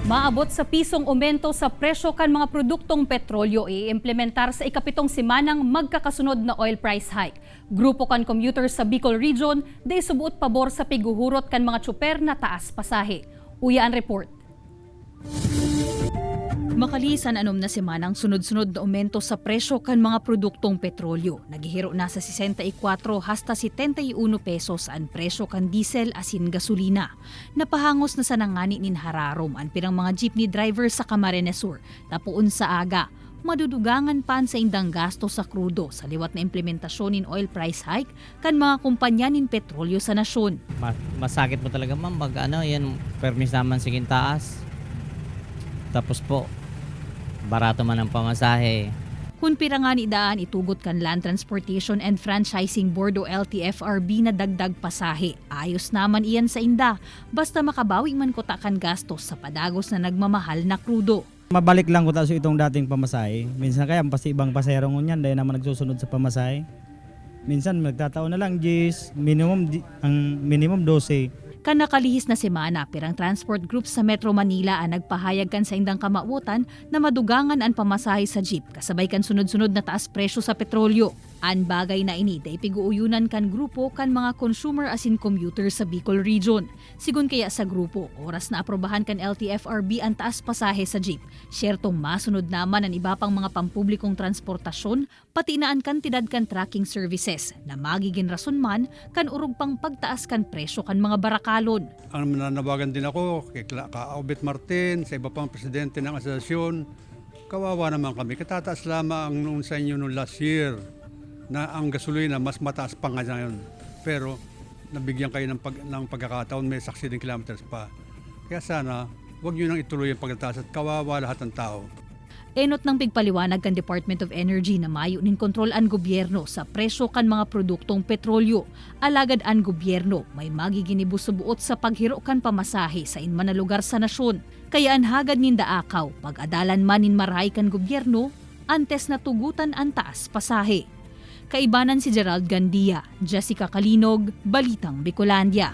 Maabot sa pisong aumento sa presyo kan mga produktong petrolyo i-implementar sa ikapitong semanang magkakasunod na oil price hike. Grupo kan commuters sa Bicol Region day subuot pabor sa piguhurot kan mga tsuper na taas pasahe. Uya ang report. Makalisan anom na semanang sunod-sunod na aumento sa presyo kan mga produktong petrolyo. Naghihiro na sa 64 hasta 71 pesos ang presyo kan diesel asin gasolina. Napahangos na sa nangani nin hararom ang pirang mga jeepney driver sa Camarines Sur. Tapuon sa aga, madudugangan pan sa indang gasto sa krudo sa liwat na implementasyon nin oil price hike kan mga kumpanya nin petrolyo sa nasyon. Masakit po talaga ma'am, yan permis naman siging taas. Tapos po, barato man ang pamasahe. Kung pirangan idaan itugot kan Land Transportation and Franchising Board o LTFRB na dagdag pasahe. Ayos naman iyan sa inda, basta makabawi man ko takan gastos sa padagos na nagmamahal na krudo. Mabalik lang ko ta sa itong dating pamasahe. Minsan kaya pasi ibang pasahero ngunyan dahil naman nagsusunod sa pamasahe. Minsan magtataon na lang 10, minimum 12. Kan nakalihis na semana, pirang transport group sa Metro Manila ang nagpahayag kan sa indang kamautan na madugangan ang pamasahe sa jeep kasabay kan sunod-sunod na taas presyo sa petrolyo. An bagay na ini day piguuyunan kan grupo kan mga consumer asin commuter sa Bicol Region. Sigun kaya sa grupo, oras na aprobahan kan LTFRB ang taas pasahe sa jeep. Syertong masunod naman ang iba pang mga pampublikong transportasyon, pati na ang kantidad kan tracking services na magiging rason man kan urog pang pagtaas kan presyo kan mga barakalon. Ang nananawagan din ako kay Kaobet Martin, sa iba pang presidente ng asosasyon. Kawawa naman kami. Katataas lamang noon sa inyo noong last year na ang gasolina mas mataas pa nga ngayon. Pero nabigyan kayo ng pagkakataon, may succeeding kilometers pa. Kaya sana, huwag nyo nang ituloy ang pagtaas at kawawa lahat ng tao. Enot ng pigpaliwanag kan Department of Energy na mayo nin kontrol ang gobyerno sa presyo kan mga produktong petrolyo. Alagad ang gobyerno may magiginibusubuot sa paghiro kan pamasahe sa inman na lugar sa nasyon. Kaya ang hagad nin daakaw, pag-adalan man nin marahay kan gobyerno, antes na tugutan ang taas pasahe. Kaibanan si Gerald Gandia, Jessica Kalinog, Balitang Bicolandia.